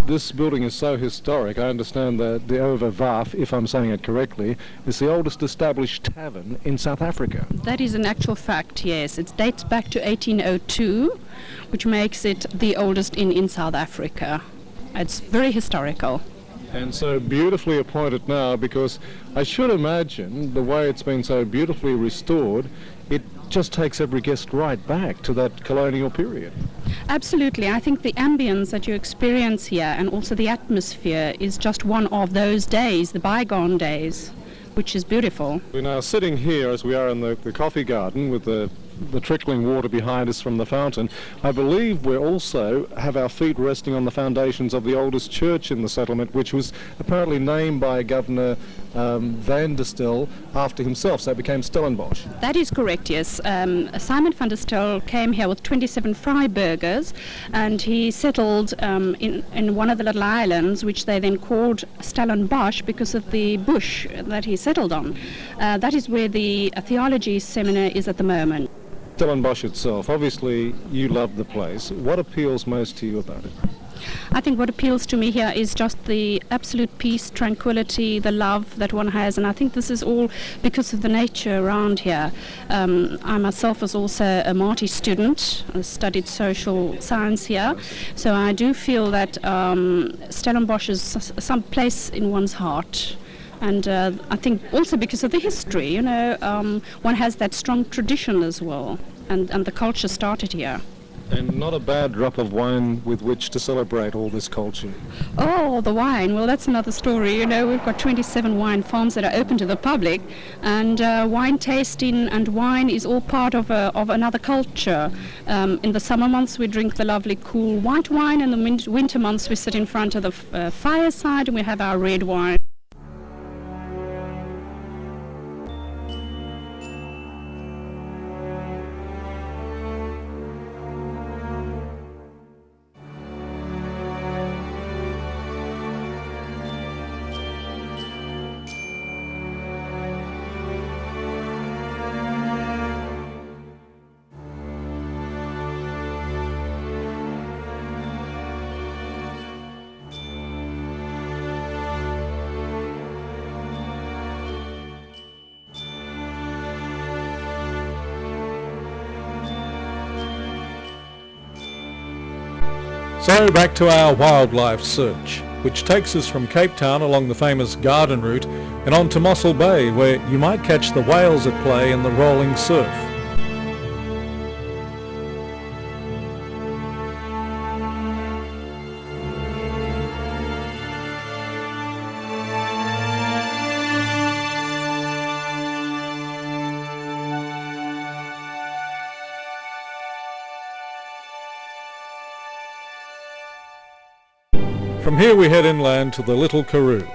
this building is so historic. I understand that the Overvaaf, if I'm saying it correctly, is the oldest established tavern in South Africa. That is an actual fact, yes. It dates back to 1802, which makes it the oldest inn in South Africa. It's very historical. And so beautifully appointed now, because I should imagine the way it's been so beautifully restored, it just takes every guest right back to that colonial period. Absolutely. I think the ambience that you experience here and also the atmosphere is just one of those days, the bygone days, which is beautiful. We're now sitting here as we are in the coffee garden with the trickling water behind us from the fountain. I believe we also have our feet resting on the foundations of the oldest church in the settlement, which was apparently named by Governor Van der Stel after himself, so it became Stellenbosch. That is correct, yes. Simon van der Stel came here with 27 Freiburgers, and he settled in one of the little islands, which they then called Stellenbosch because of the bush that he settled on. That is where the theology seminar is at the moment. Stellenbosch itself, obviously you love the place. What appeals most to you about it? I think what appeals to me here is just the absolute peace, tranquility, the love that one has, and I think this is all because of the nature around here. I myself was also a Marty student. I studied social science here, so I do feel that Stellenbosch is some place in one's heart. And I think also because of the history, you know, one has that strong tradition as well, and the culture started here. And not a bad drop of wine with which to celebrate all this culture. Oh, the wine. Well, that's another story. You know, we've got 27 wine farms that are open to the public, and wine tasting and wine is all part of another culture. In the summer months, we drink the lovely cool white wine, and the winter months, we sit in front of the fireside and we have our red wine. So back to our wildlife search, which takes us from Cape Town along the famous Garden Route and on to Mossel Bay, where you might catch the whales at play in the rolling surf. From here we head inland to the Little Karoo,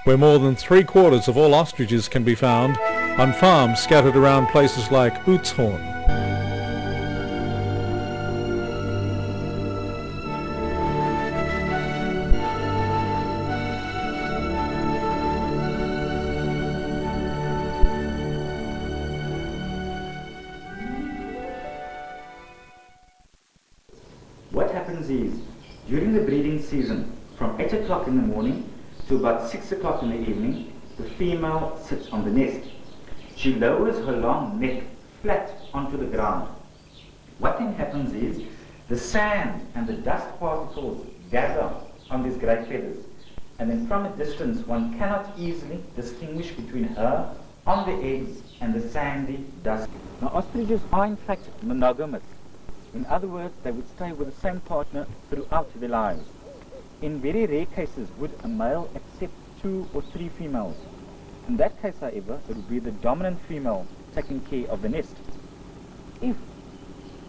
where more than 3/4 of all ostriches can be found on farms scattered around places like Oudtshoorn. What happens is, during the breeding season, from 8 o'clock in the morning to about 6 o'clock in the evening, the female sits on the nest. She lowers her long neck flat onto the ground. What then happens is, the sand and the dust particles gather on these grey feathers, and then from a distance one cannot easily distinguish between her on the eggs and the sandy dust. Now ostriches are in fact monogamous. In other words, they would stay with the same partner throughout their lives. In very rare cases would a male accept 2 or 3 females. In that case, however, it would be the dominant female taking care of the nest. If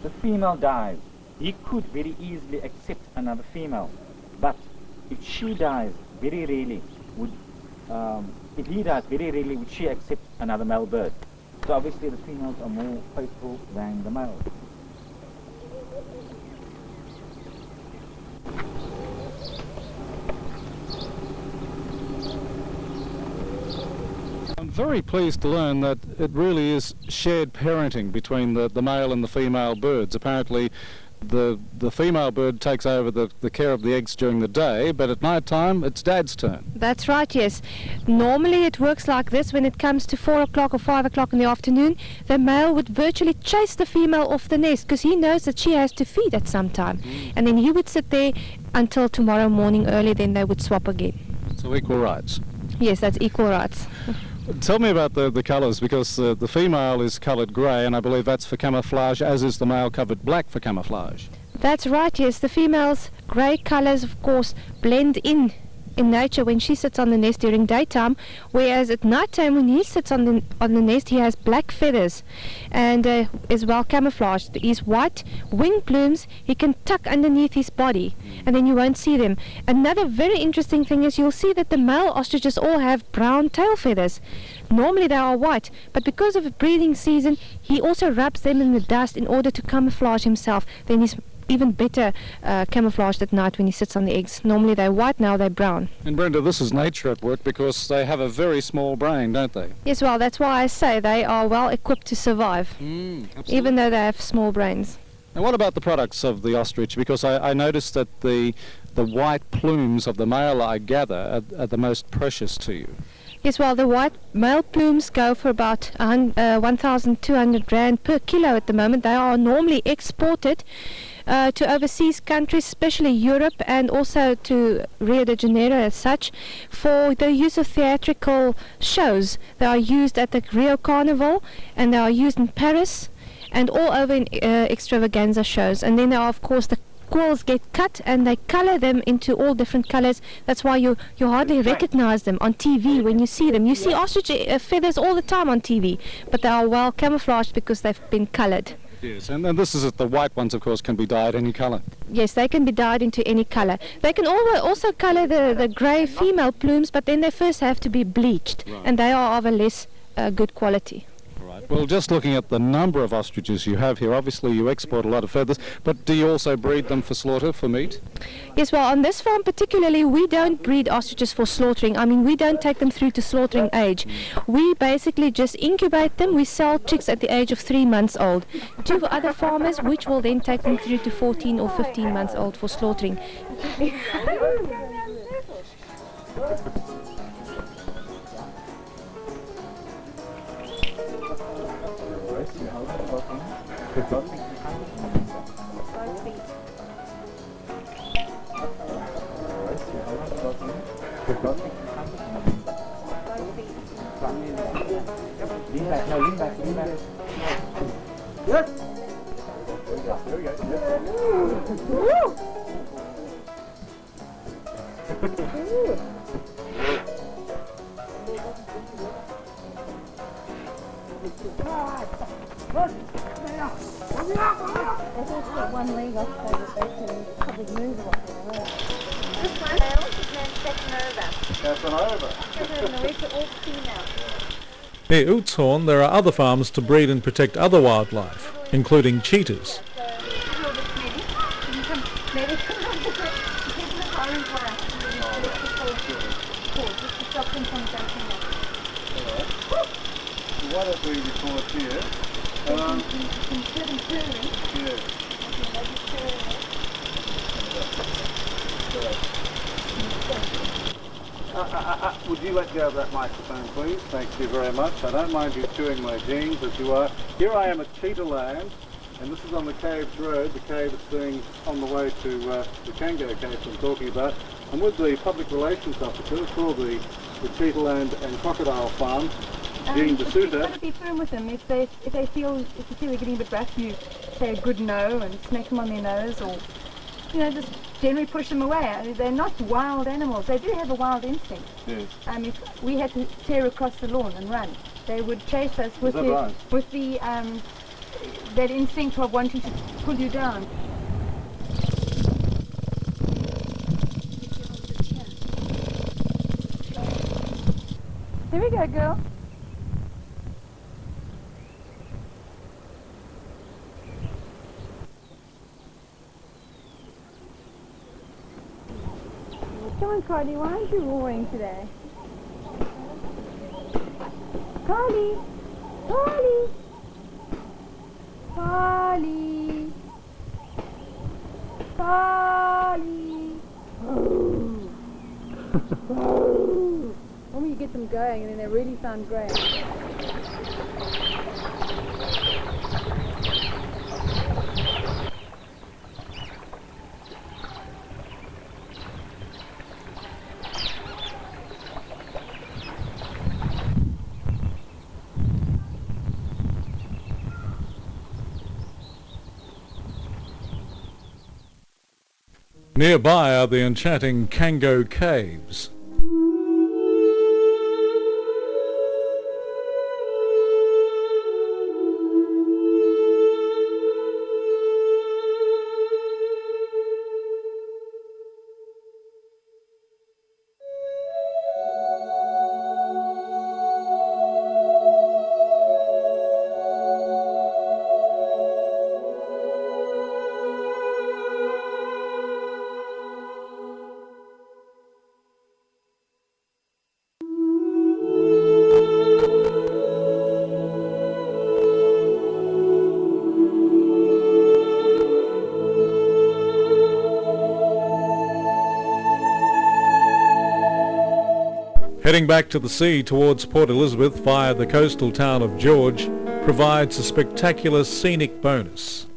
the female dies, he could very easily accept another female. But if she dies, very rarely would she accept another male bird. So obviously the females are more faithful than the males. I'm very pleased to learn that it really is shared parenting between the male and the female birds. Apparently the female bird takes over the care of the eggs during the day, but at night time it's Dad's turn. That's right, yes. Normally it works like this. When it comes to 4 o'clock or 5 o'clock in the afternoon, the male would virtually chase the female off the nest because he knows that she has to feed at some time. And then he would sit there until tomorrow morning early, then they would swap again. So equal rights. Yes, that's equal rights. Tell me about the colours, because the female is coloured grey, and I believe that's for camouflage, as is the male covered black for camouflage. That's right, yes. The female's grey colours, of course, blend in nature when she sits on the nest during daytime, whereas at night time when he sits on the nest, he has black feathers and is well camouflaged. His white wing plumes he can tuck underneath his body, and then you won't see them. Another very interesting thing is you'll see that the male ostriches all have brown tail feathers. Normally they are white, but because of the breeding season, he also rubs them in the dust in order to camouflage himself. Then he's even better camouflaged at night when he sits on the eggs. Normally they're white, now they're brown. And Brenda, this is nature at work, because they have a very small brain, don't they? Yes, well, that's why I say they are well equipped to survive, even though they have small brains. And what about the products of the ostrich? Because I noticed that the white plumes of the male, I gather, are the most precious to you. Yes, well, the white male plumes go for about 1,200 Rand per kilo at the moment. They are normally exported to overseas countries, especially Europe, and also to Rio de Janeiro as such, for the use of theatrical shows. They are used at the Rio Carnival, and they are used in Paris and all over in extravaganza shows. And then there are, of course, the quills get cut and they color them into all different colors. That's why you hardly recognize them on TV when you see them. You see ostrich feathers all the time on TV, but they are well camouflaged because they've been colored. Yes, and this is it. The white ones, of course, can be dyed any color. Yes, they can be dyed into any color. They can also color the gray female plumes, but then they first have to be bleached, and they are of a less good quality. Right. Well, just looking at the number of ostriches you have here, obviously you export a lot of feathers, but do you also breed them for slaughter, for meat? Yes, well, on this farm particularly, we don't breed ostriches for slaughtering. I mean, we don't take them through to slaughtering age. We basically just incubate them. We sell chicks at the age of 3 months old to other farmers, which will then take them through to 14 or 15 months old for slaughtering. Lean back, no, lean back, lean back. Yes! There we go. One leg off so that they can probably move a lot more. This one, male, his name's Casanova. Casanova, all female. Near Oudtshoorn there are other farms to breed and protect other wildlife, including cheetahs. Why don't we record here? Would you let go of that microphone, please? Thank you very much. I don't mind you chewing my jeans as you are. Here I am at Cheetah Land, and this is on the Caves Road, the cave that's being on the way to the Kango Cave I'm talking about. I'm with the public relations officer for the Cheetah Land and Crocodile Farm, Jean D'Souza. You've got to be firm with them. If you feel they're getting a bit rough, you say a good no and smack them on their nose, or just generally push them away. I mean, they're not wild animals. They do have a wild instinct. Yes. If we had to tear across the lawn and run, they would chase us with that instinct of wanting to pull you down. There we go, girl. Come on, Carly, why aren't you roaring today? Carly! Carly! Carly! Charlie! Normally you get them going and then they really sound great. Nearby are the enchanting Kango Caves. Heading back to the sea towards Port Elizabeth via the coastal town of George provides a spectacular scenic bonus.